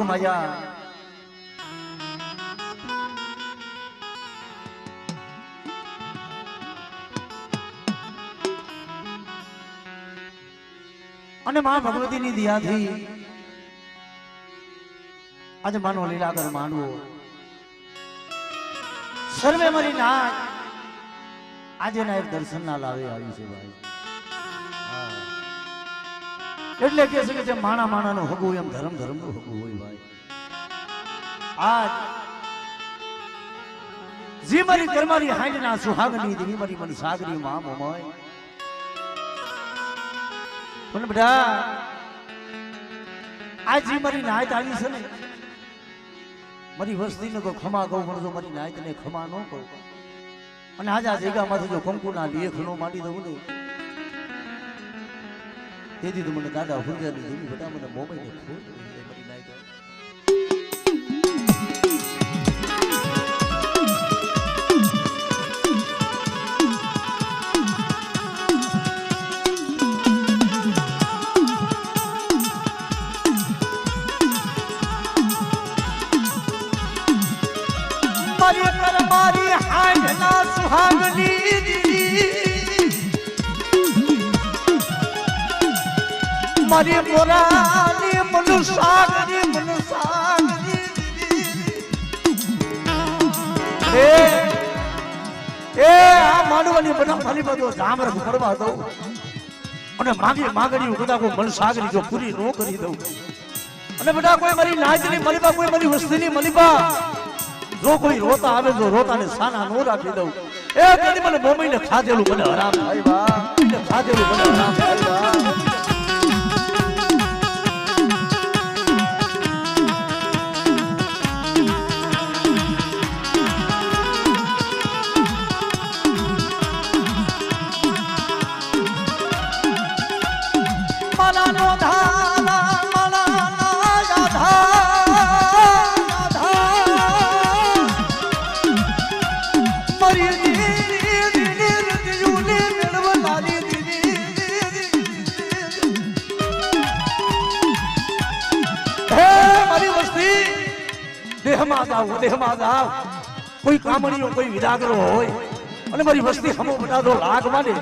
માયા અને માં ભગવતીની દયાથી આજે માનો લીલાકર માનવો સર્વે મારી નાચ આજે ના એક દર્શન ના લાવે આવી છે ભાઈ એટલે કે છે કે જે માણા માણા નું હગું એમ ધર્મ ધર્મ નું હગું હોય ભાઈ આજ જી મારી કરમારી હાંડ ના સુહાગની દેવી મારી મન સાગરી માં મોમય પણ બેટા આજ જી મારી નાયત આવી છે ને મારી વસ્તીને તો ખમા કહું પણ જો મારી નાયતને ખમા ન કહું અને આજે આ જગ્યામાંથી જો કંકુના લેખ નો માંડી દઉં ને તેથી તો મને દાદા હુંજાની દેવી બેટા મને મોબાઈલ ને ખોટ મારી નાયત મારી હાંડ ના સુહાગની મારી મોરાની મનુસાગરી એ આ માનવાની બધા ખાલી બધો જામર ફરવા દઉં અને માગણી કદા કોઈ મનસાગરી જો પૂરી ન કરી દઉં અને બધા કોઈ મારી નાચની મલીબા કોઈ મારી વસ્તીની મલીબા જો કોઈ રોતા આવે જો રોતાને સાના નો રાખી દઉં એ કદી મને મોમઈને ખાધેલું મને હરામ થાય બા ખાધેલું મને હરામ થાય બા દેહમાં જાવ કોઈ કામણીઓ કોઈ વિરાગરો હોય અને મારી વસ્તી હમો બટાદો લાગ માને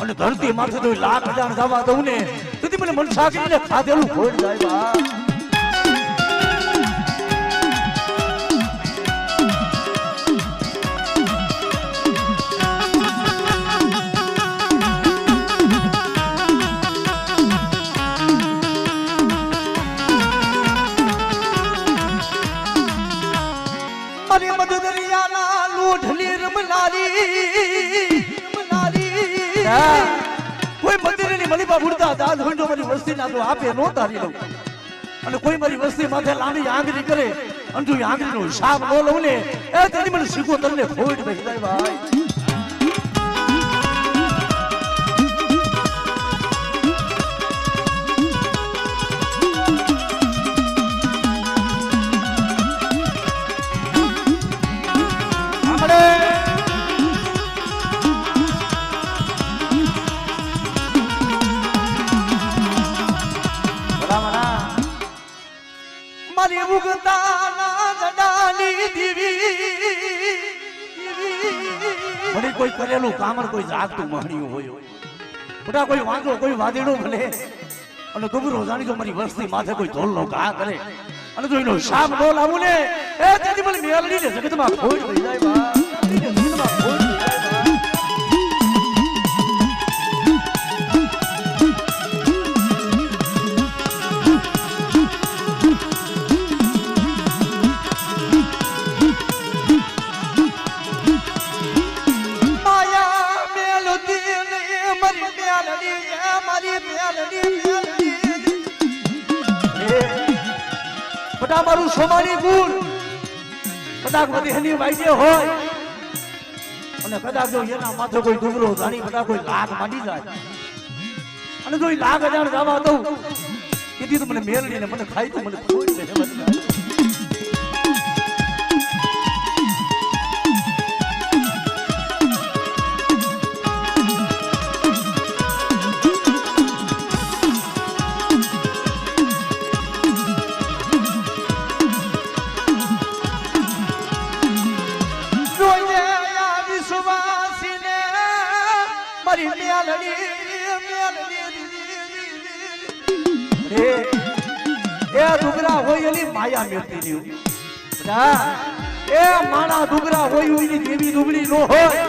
અને ધરતી માથે તો લાખ હજાર જવા દઉં ને તેથી મને મનસાગરીને ખાધેલું ખોટ જાય બા કોઈ મંદિરની મલીબા ઉડતા દાદ હુંડો મારી વસ્તી ના તો આપે નો તારી લઉં અને કોઈ મારી વસ્તી માથે લાંબી આંગળી કરે અને તું આંગળી નો હિસાબ ન લઉં ને એ તેની મને શીખો તમને ખોટ ભાઈ જાય ભાઈ કોઈ કરેલું કામર કોઈ જાગતું મહણિયું હોય બધા કોઈ વાંધો કોઈ વાદીડું ભલે અને ગુબરો જાણી જો મારી વસ્તી માથે કોઈ ધોલનો ઘા કરે અને જો એનો હિસાબ ન લાવું ને એ તેથી મને મેલડી ને જગતમાં ખોટ થઈ જાય બા જગતમાં ખોટ થઈ જાય બધા મારું સોમાની ગુણ કદાચ બધી એની વાઈડે હોય અને કદાચ જો એના માથે કોઈ ડુંગરો જાણી બધા કોઈ લાગ માંડી જાય અને જો એ લાગ અજાણ જવા દઉં કીધી તો મને મેલડીને મને ખાઈ તો મને ખોઈ દે મેલી માયા મેળતી લ્યું એ માણા ડુંગરા હોય એની દેવી ડુંગળી નો હોય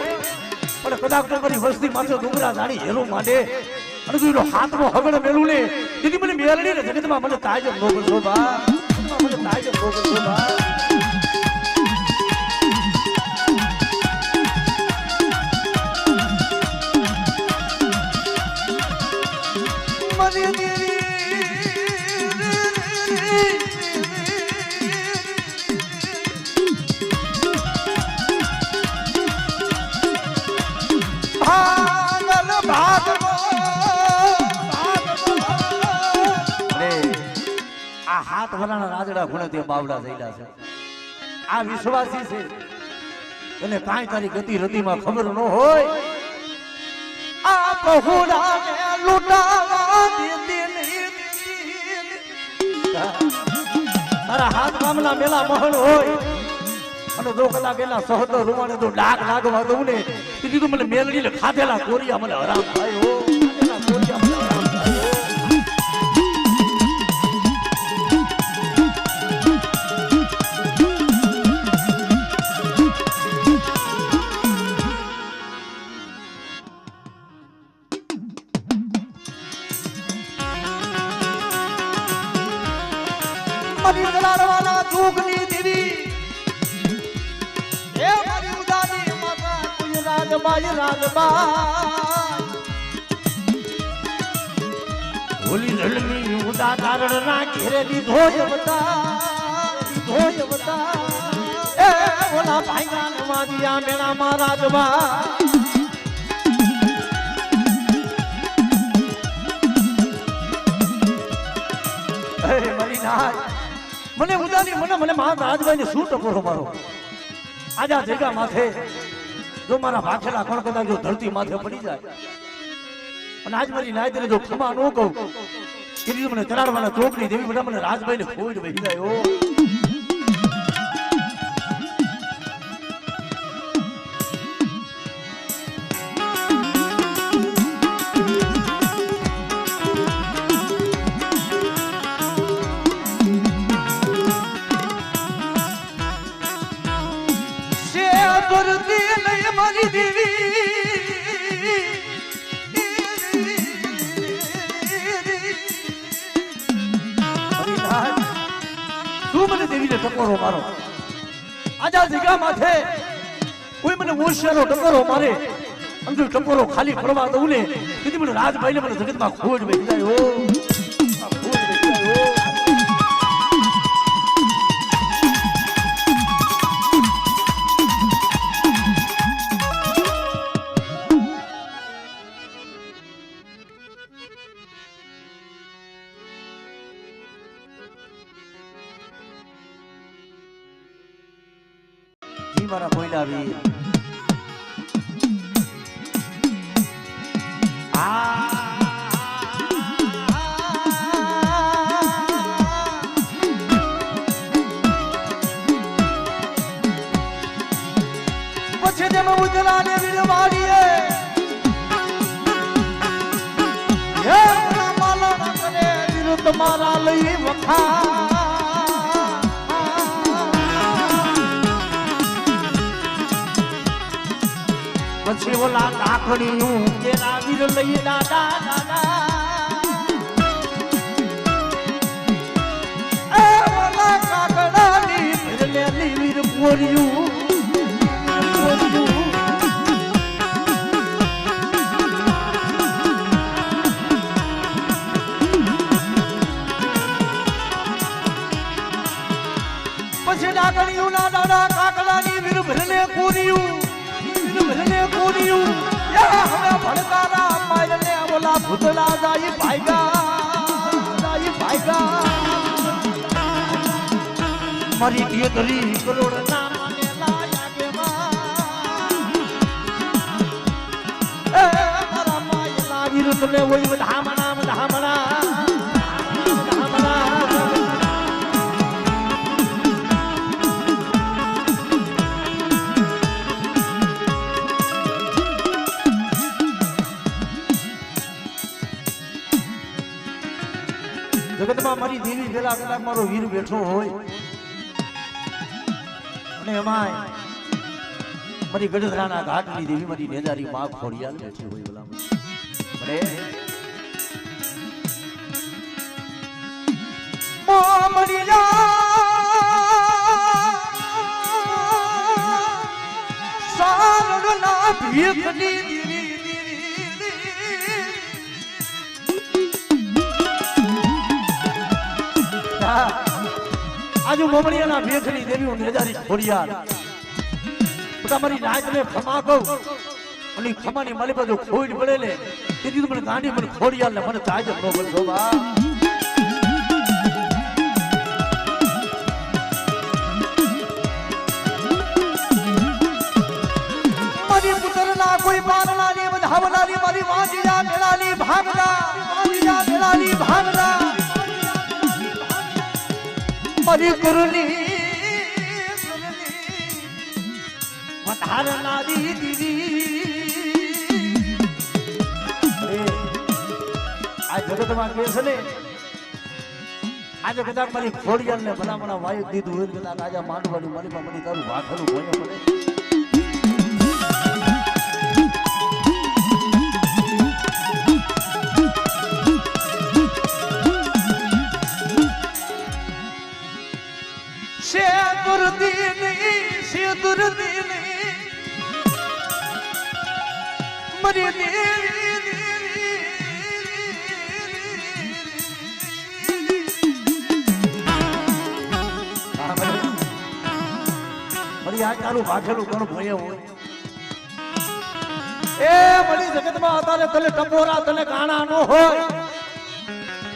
પણ કદાચ તમારી વસ્તી માથે ડુંગરા જાણી હેલું માંડે અને તું એનો હાથમાં હગડ મેલું ને દીદી મને મેલડી ને જગતમાં મને તાજ નો કરશો બા મને તાજ નો કરશો બા હાથ વરાણા રાજડા ખૂણે તે બાવડા થયેલા છે આ વિશ્વાસી છે અને કાંઈ તારી ગતિ રતિમાં ખબર ન હોય આ બહુડાને લૂંટાવા દેતી નહીં તારા હાથ ગામના મેલા મહલ હોય અને 2 કલાક એના સહતો રૂવાને તો ડાક લાગવા દઉં ને તેથી તું મને મેલડીને ખાધેલા કોરિયા મને હરામ થાય હો ખાધેલા કોરિયા મને હરામ થાય મારી દલારવાના દુઃખની દેવી એ મારી ઉદાની માતા કોઈ રાજબાઈ હોલી લલમી ઉદા તારણ ના ઘેરેલી ધોય બતા એ ઓલા ભાઈના નવાદિયા મેળા માં રાજબા મારી નાય મને ઉદાની મને મારા રાજભાઈ ને શું ટકોરો મારો આજા જગ્યા માથે જો મારા ભાખેલા કોણ કદાચ જો ધરતી માથે પડી જાય અને આજ મારી નાય તને જો ખમા ન કહું કે મને તરાડવાના ચોકની દેવી બધા મને રાજભાઈ ને ખોઈ વહી જાય ઓ મારી દેવી તું મને દેવીને ટકોરો મારો આજા જગ્યા માથે કોઈ મને હોશિયારો ટકોરો મારે અંજુ ટકોરો ખાલી ફરવા દઉં ને તેથી મને રાજભાઈ ને મને જગતમાં ખોજ બેસી જાય હો મારા કોઈલા વીર પછી તેમ ઉજલા ને વીરવાડીએ હે માલા કરે વીર તમારા લઈ વખા પછી ઓલા કાકડીયું કેરા વીર લઈ દાદા એ ઓલા કાકડાની વીરલેલી વીર પોરિયું પછી ડાકડીયું ના દાદા કાકડાની વીર ભરલે પોરિયું ભરને કોડિયું યા હવે ભડકારા મારને ઓલા ભૂતલા જાય ભાઈગા મારી દિયતરી કરોડ ના માને લાયા કે માં એ મારા માય લાગી રૂતને ઓય ધામણા જગતમાં મારી દેવી ભેગા કદાચ મારો વીર બેઠો હોય અને એમાંય મારી ગઢધરાના ઘાટની દેવી મારી નેજારી માં ખોડિયાલ બેઠી હોય ભલામણ મળી સારણના ભીખની આજુ મોમડિયાના ભીખની દેવી હું નેજારી ખોડિયાલ તમારી નાચને ખમા કહું અને ખમાની માલી બાજુ ખોઈ પડે લે તેથી મને ગાંડી મને ખોડિયાલ ને મને તાજ નો બોલશો બા મારી પુત્રના કોઈ પારણાની વધાવનાની મારી વાંજીયા મેળાની ભાગના વાંજીયા મેળાની ભાગના મારી કરુણી વધારનારી દીવી આ જગતમાં કે છે ને આજે કદાચ મારી ખોડિયાલ ને ભલામણા વાયુ દીધું હોય કદાચ આજે માંડવાની મારી મળી તારું વાખલું ભણ્યો પડે મરી આ તારું ભાગેલું ઘણું ભય હોય એ મળી જગતમાં અત્યારે તને ટપોરા તને કાણા નો હોય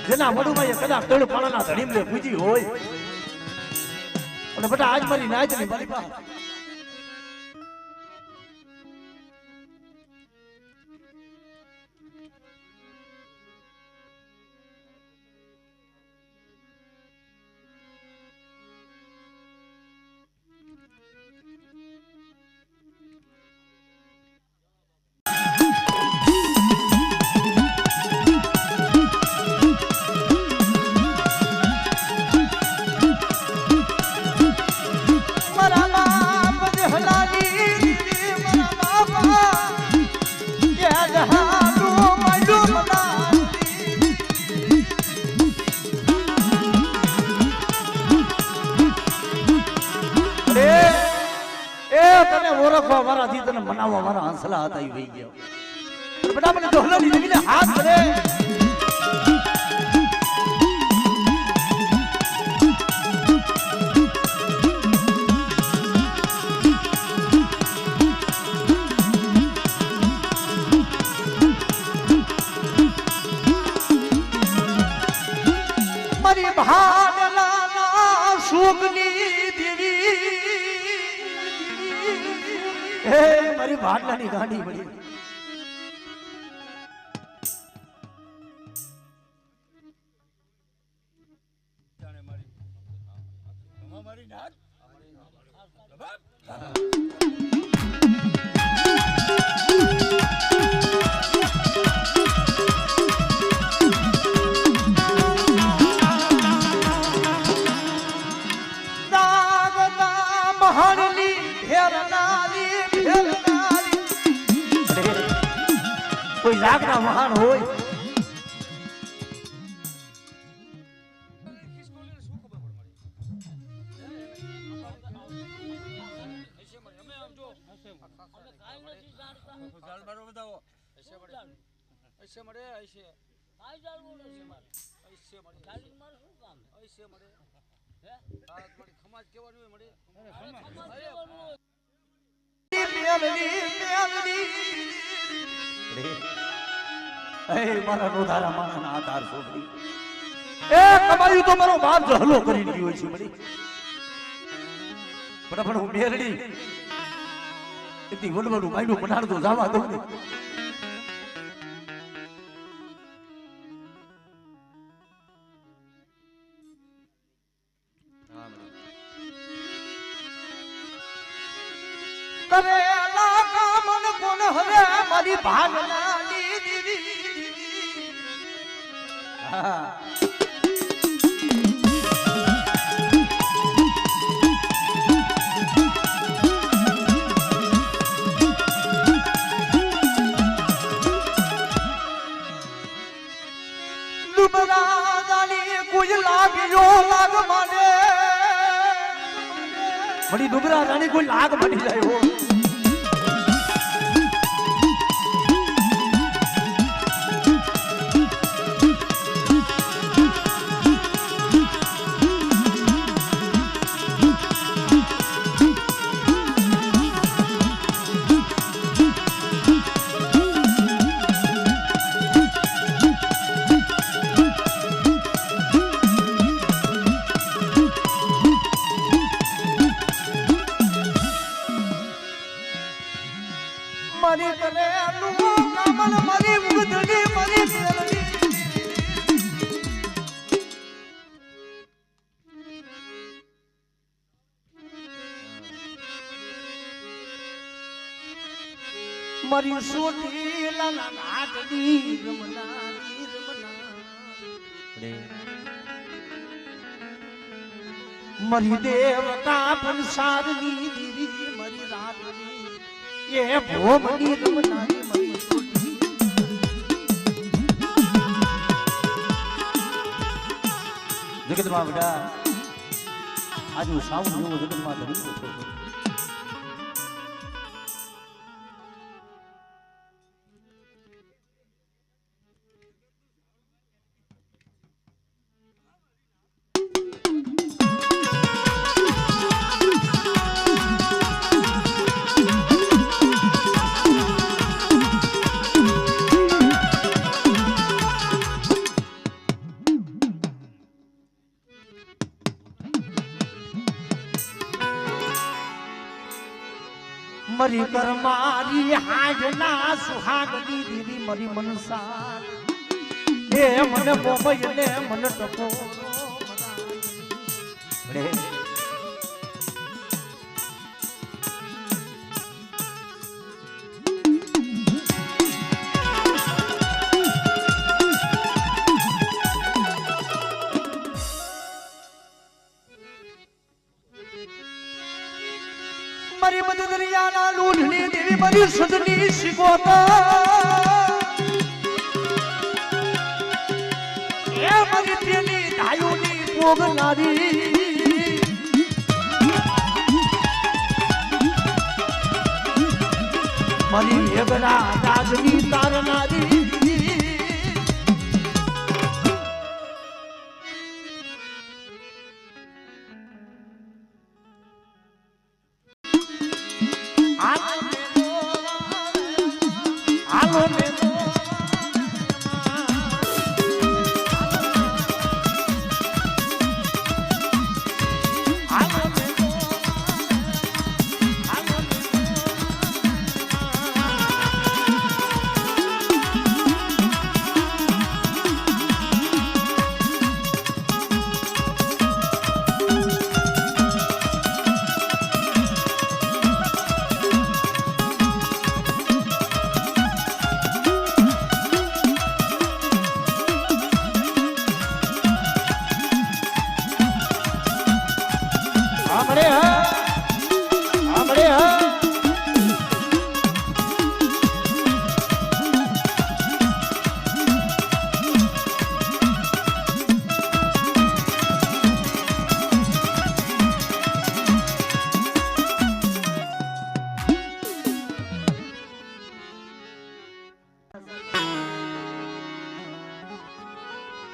જેના વડુમાં કદાચ તળ પાણાના ધડીમ લે પૂજી હોય અને બેટા આજ મારી નાચ ની મારી પાસે ઓળખવા વાળા થી તને મનાવવા વાળા હંસલા હતા એ વહી ગયા બેટા મને ઢોલની દેવીને હાથ કરે મારી ભાડલાના સુખની દેવી હે મારી ભાડલાની ગાંડી મળી કોઈ લાગના મહાન હોય મારા રોધારા માના આધાર છોકરી એ કમાયું તો મારો બાપ જહલો કરી ગયો છે મળી પણ હું મેરડી એટલી વડવડું માયનું બનાડતો જવા દઉં ને કરેલા કામન કોણ હવે મારી ભાગલાની દીદી મળી ડુગરા રાણી કોઈ લાગ મળી જાય હો મારી તને આનું કામલ મારી મુગદડી મારી મેલડી મારી સોટી લાલા નાટડી રમનારી મારી દેવતા પંસારની દીવી મારી રાતની એ ભોમની રમનારી મારી સોટી જગતમાં બધા આજુ સાઉન્ડ જેવો જગતમાં ધરી બેઠો છે મરી કર મારી હાજના સુહાગની દેવી મરી મનસા એ મને બોબય ને મને ટકો રે મારી બદરિયાના લૂઢની દેવી મારી સુધની શિકોતા એ મારી પેલી ધાયુની પોગનારી મારી એગરા રાજની તારનારી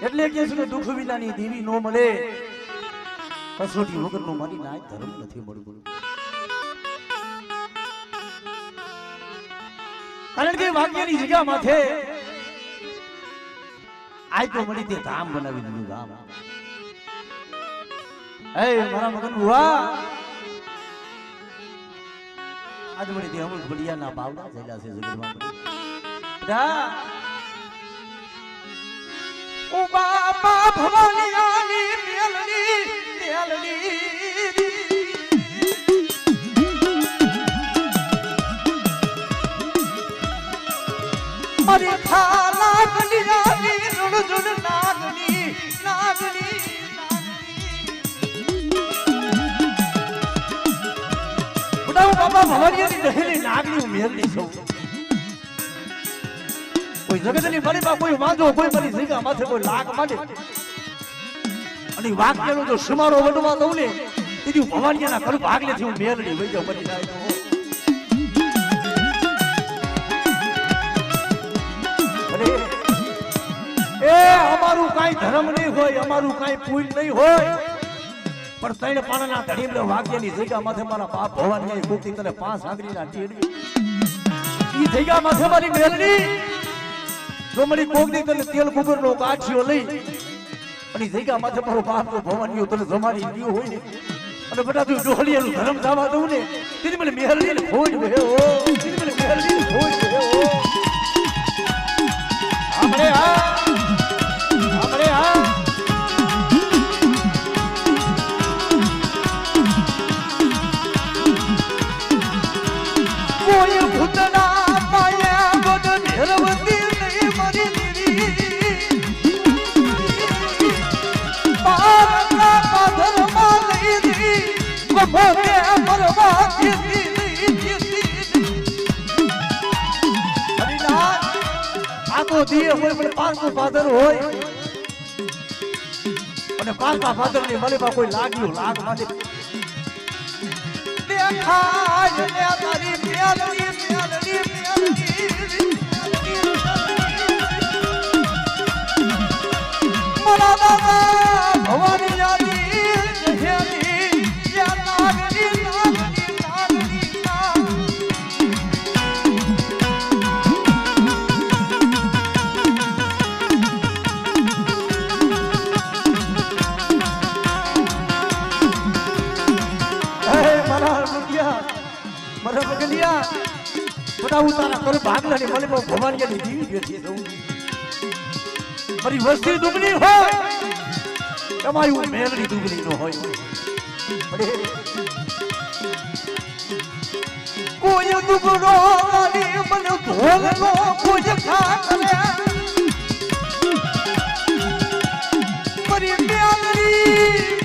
એટલે કે છે દુઃખ વિનાની દેવી નો મળે કસોટી વગરનો મારી નાય ધર્મ નથી મળવું કારણ કે વાક્યની જગ્યા માથે આજ તો મળી તે ધામ બનાવી દીધું ધામ એ મારા મગન બુઆ આજ મળી તે અમુક બડિયાના પાવડા થયેલા છે જગતમાં બધા ઓ બાપા ભવાની આલી મેલડી મેલડી મારી થાલા કલિયાની રૂડ રૂડ નાગની નાગની બડાઉ બાપા ભવાનીની દહેલી નાગની મેલડી છું કોઈ જગતની મણીમાં કોઈ વાંધો કોઈ મરી જગ્યા માથે કોઈ લાગ માંડે અને વાક્યનો જો સમારો વડવા દઉં ને કીધું ભવાનીના કરું ભાગલેથી હું મેલડી વઈ જાઉં મરી જાય એ અમારું કાઈ ધર્મ નહીં હોય અમારું કાઈ પુલ નહીં હોય પણ ત્રણ પાણાના ધડીમલે વાગ્યાની જગ્યા માથે મારા બાપ ભવાની કોકની તને 5 આંગળીના ટેડવી ઈ જગ્યા માથે મારી મેલડી જો મળી કોકની તને તેલ ગુગરનો કાઠિયો લઈ અને જગ્યા માથે મારો બાપ તો ભવાની તને જમાડી દીયો હોય ને અને બેટા તું ડોહલીનું ધર્મ દાવા દઉં ને તેથી મને મેલડીને ખોજ વેહો તેથી મને મેલડીને ખોજ વેહો આપણે આ કોઈ ભૂતના પાયા બદ નિરવતી નહીં મરી દીધી પારના પાધરમાં લઈ દી ગમોને મરવા દીધી હરિનાથ આ તો દીએ હોય પણ પારનું પાદર હોય અને પારકા પાદરની મલીમાં કોઈ લાગ્યું લાગ માટે દેખાય ને તારી મેલડી મરા દાદા ભવાની યાદી હેલી યા નાગની મરા બગલિયા બડા ઉતારા કર ભાગલાની મને ભવાનીની જીવી બેઠી છું મારી વસ્તી દુબળી હોય તમારી મેલડી દુબળી નો હોય કોઈ દુબળો વાલી મને ઢોલનો કોઈ ખા કરે મારી મેલડી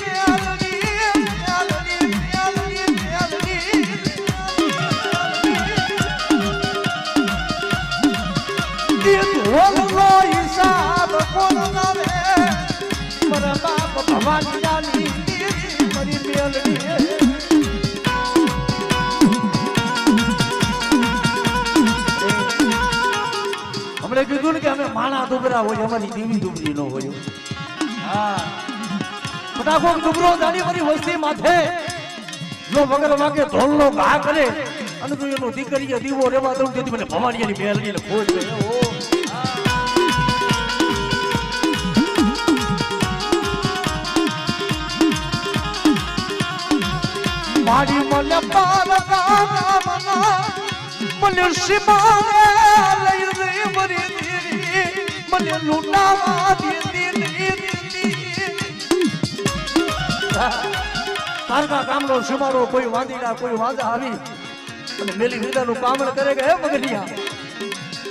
હિસાબ કોણ લાવે મારા બાપ ભવાની જાની મારી મેલડી હમણે કીધું ને કે અમે માણા દુબરા હોય અમારી દેવી દુબરી નો હોય હા બધા કોક દુબરો જાણી મારી વસ્તી માથે જો વગર વાગે ઢોલનો ઘા કરે અને તું એનો દીકરીએ દીવો રેવા દઉં તેથી મને ભવાનીની મેલડીને ખોજ ગયો મારી મને પારકા મના મને શિમાને લઈ દે મરી દીરી મને લૂંટાવા દીધી તારકા કામનો શિમારો કોઈ વાંદીડા કોઈ વાંદા આવી અને મેલી વિદાનું કામણ કરે કે હે મગનિયા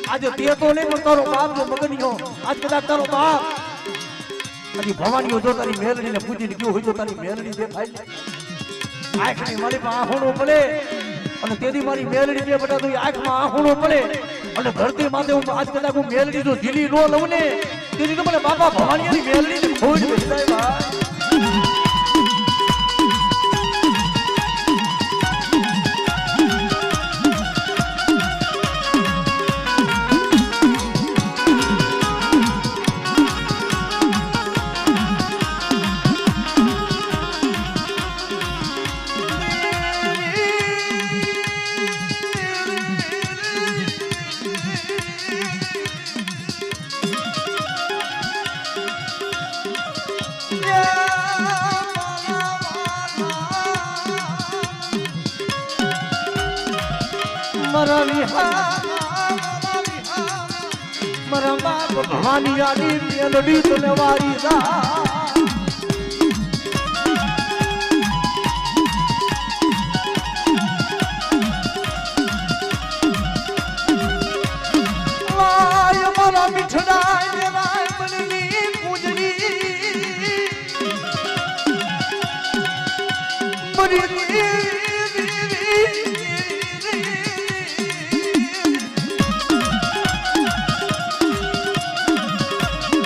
આજે તે તો નહીં પણ તારો બાપ જો મગનિયો આજ કદાચ તારો બાપ હજી ભવાનીઓ જો તારી મેલડીને પૂજીને ગયો હોય તો તારી મેલડી દેખાય આંખની મારી માં આહુણો પડે અને તેથી મારી મેલડી જે બટા તું આંખમાં આહુણો પડે અને ધરતી માથે હું આજ કદાચ હું મેલડી જો ઢીલી નો લઉં ને તેથી તો મને બાપા ભવાનીની મેલડીને ખોજ બેસાય ભાઈ मरा बाप भवानी आली मेलडी तने वारी दा लाय मरा मिठड़ाई ने राय बनली पूजनी मरी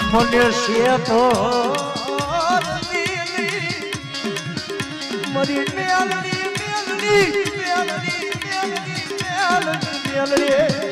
મને છે તો મરી મેલડી મેલડી મેલડી મેલડી મેલડી મેલડી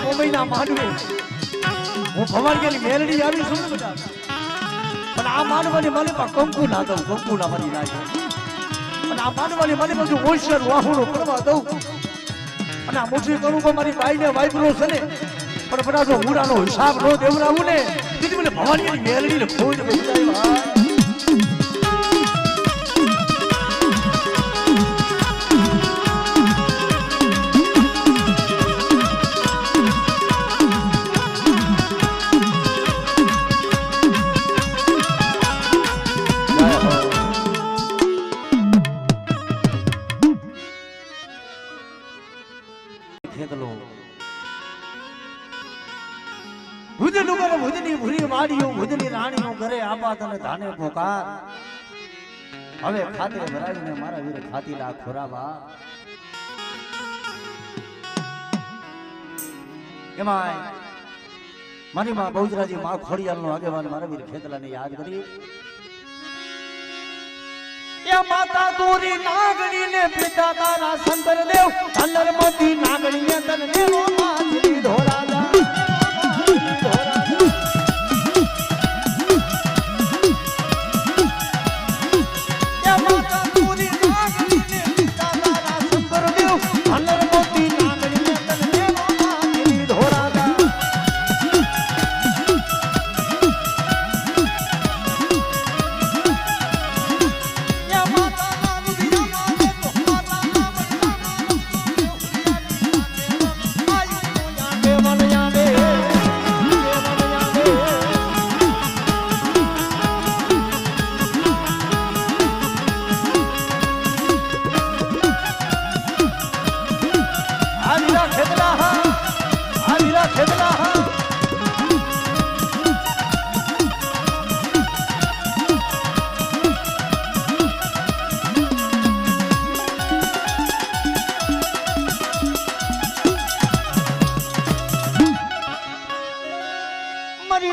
મુંબઈના માંડવે હું ભવાડીની મેલડી આવી છું ને બધા પણ આ માંડવાની મને કંકુ ના દઉં કંકુ ના મરી નાખે અને આ માંડવાની મને બધું હોશિયાર વાહુનો કરવા દઉં અને આ મુઠી કરું કે મારી બાઈને વાઈબ્રો છે ને પણ બધા જો હુડાનો હિસાબ નો દેવરાવું ને તેથી મને ભવાડીની મેલડીને ખોજ બતાવ્યા ઘરે આબાદ અને ધાને પોકાર હવે ખાતે ભરાવીને મારા વીર ખાતીલા ખોરાવા એમાં મારી માં બહુજરાજી માં ખોડિયાલ નો આગેવાન મારા વીર ખેતલાને યાદ કરી એ માતા તોરી નાગણી ને પિતા તારા શંકર દેવ અલ્લર મોતી નાગણી ને તન દેવો માતી ધોરાજા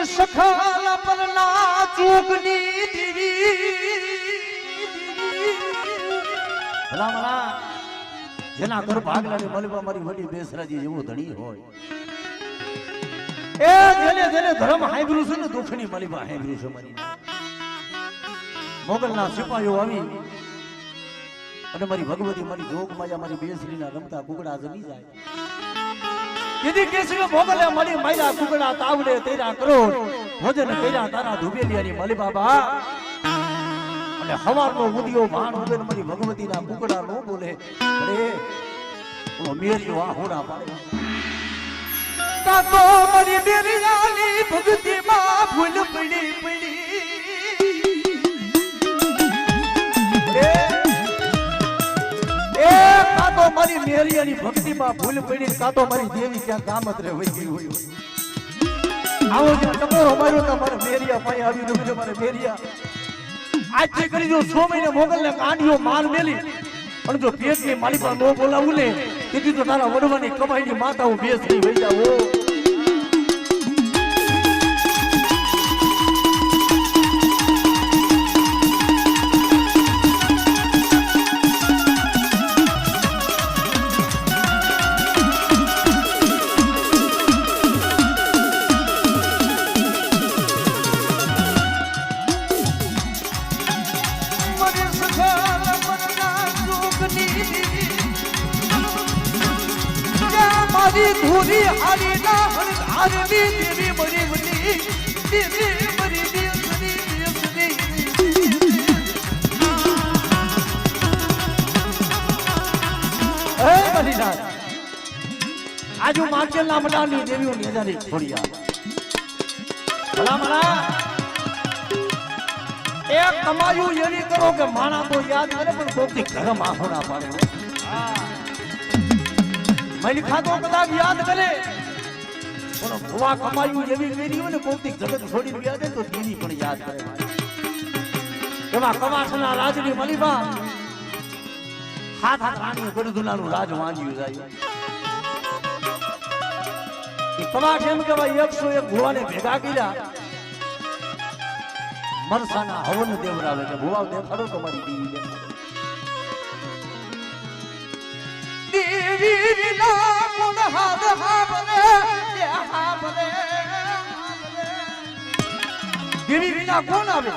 સખાલા પર ના ચૂકની દીવી ભલામણા જેના ઘર ભાગલાની મલબા મારી વડી બેસરાજી જેવો ધણી હોય એ જેને જેને ધર્મ હાંભળ્યું છે ને દુખની મલબા હાંભળ્યું છે મારી મોગલના સિપાહીઓ આવી અને મારી ભગવતી મારી જોગ માયા મારી બેસરીના રમતા કુકડા જમી જાય यदि किसी को भोगले मली मैला कुकड़ा तावड़े तेरा करोड़ भोजन तेरा तारा धुबेलियानी मली बाबा અને હવારનો ઉડિયો ભાણ ઉડે મારી ભગવતીના કુકડા નો બોલે અરે ઓ મેરી વાહોડા પાડે તા તો મારી મેરીયાની ભગતી માં ભૂલ પડી પડી કાતો મારી મેરિયાની ભક્તિમાં ભૂલ પડી કાતો મારી દેવી ક્યાં કામત રે વઈ ગઈ હોય આવો જે ટકોરો માર્યો તો મારે મેરિયા પાઈ આવી રહ્યો મારે મેરિયા આજથી કરી જો 6 મહિને મોગલને કાંડિયો માર મેલી પણ જો પેટની માલિકા નો બોલાવું ને તેથી તો તારા વડવાની કમાઈની માતાઓ બેસરી વઈ જાવો હારી ધૂરી હારી ના હર હારી દેવી મરી બની દેવી મરી દેવની હે બલિદાન આજુ માર્ચેલના મડાની દેવીઓની હજારી છોડ્યા ભલા મલા એક કમાયું એવી કરો કે માણા તો યાદ કરે પણ કોકથી ઘરમ આંખો ના પાડે મૈલી ખાતો કદાચ યાદ કરે પણ ભવા કમાયું એવી કરી હોય ને કોકથી જગત છોડી ગયા દે તો દેવી પણ યાદ કરે એમાં કવાસના રાજની મલીબા હાથ હાથ રાણીએ ગઢધુલાનું રાજ વાંચ્યું જાય કવાસ એમ કહેવાય 101 ભુવાને ભેગા કર્યા મરસાના હવન દેવરાવે કે ભુવા દેખાડો તમારી દેવી દેવી ના કોણ હાથ હાબરે દેવી વિના કોણ આવે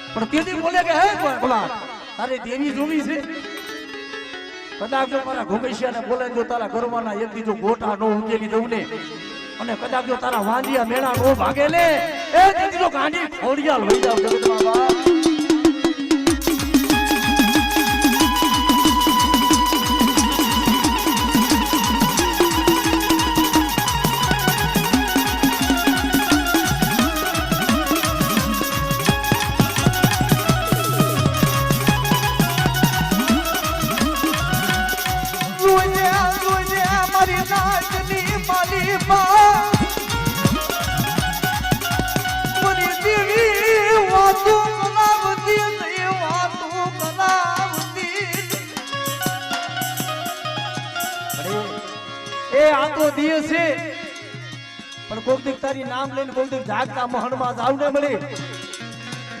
પણ તેથી બોલે કે હે ભલા તારે દેવી જોવી છે કદાચ જો મારા ઘોગેશિયાને બોલાય જો તારા ઘરવાના એક દીધો ગોટા નો ઉકેલી દઉં ને અને કદાચ જો તારા વાંદિયા મેળા નો ભાગે ને એ દીધો ગાંડી ખોડિયાલ હોઈ જાવ જગતમાં બાપ છે પણ કોક દીક તારી નામ લઈને કોક દીક જાગતા મહણમાં જાવ ને મળે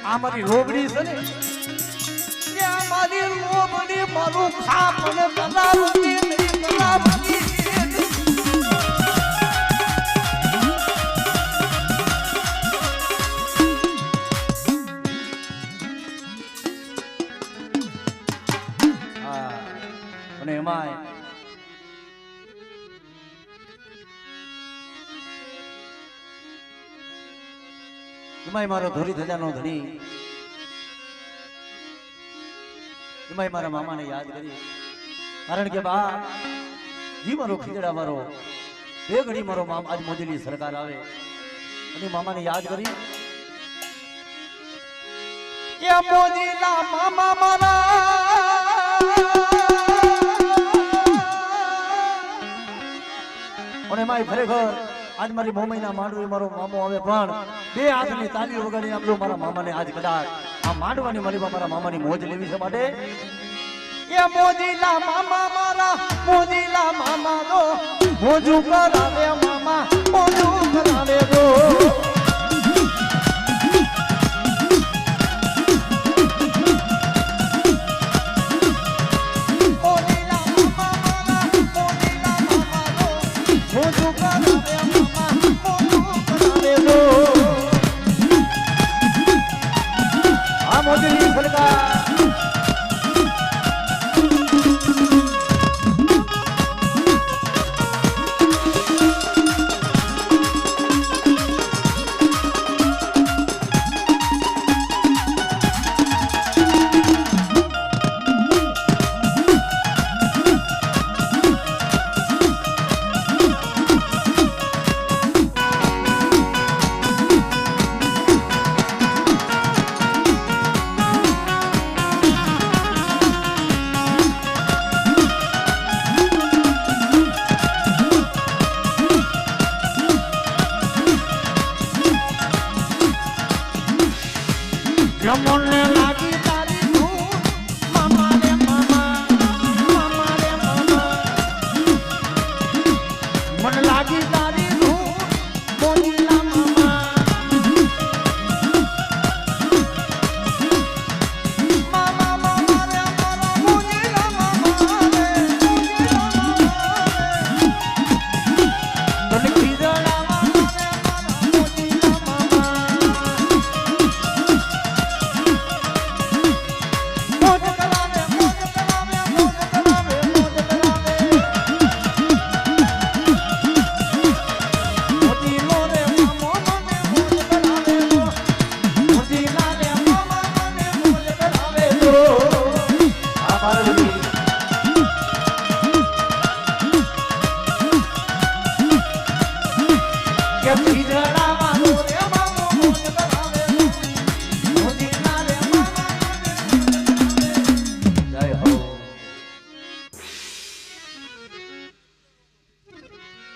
આ મારી રોબડી છે ને એ મારી રોબડી મારું ખાપ ને કલાવતી નહીં કલાવતી અને એમાં મારો ધોરી ધજાનો ધણી એમાં મારા મામાને યાદ કરી કારણ કે બા જી મારો ખીજડા મારો બે ઘડી મારો મામ આજ મોજેલી સરકાર આવે અને મામાને યાદ કરી એ મોજીલા મામા મારા અને માય ખરેખર આજ મારી મોમઈના માંડવી મારો મામો આવે પણ બે હાથની તાલી વગાડી આપજો મારા મામાને આજ કદાચ આ માંડવાની મારી મારા મામાની મોજ લેવી છે માટે એ મોજીલા મામા મારા મોજીલા મામા દો મોજું કરાવે મામા મોજું કરાવે દો છો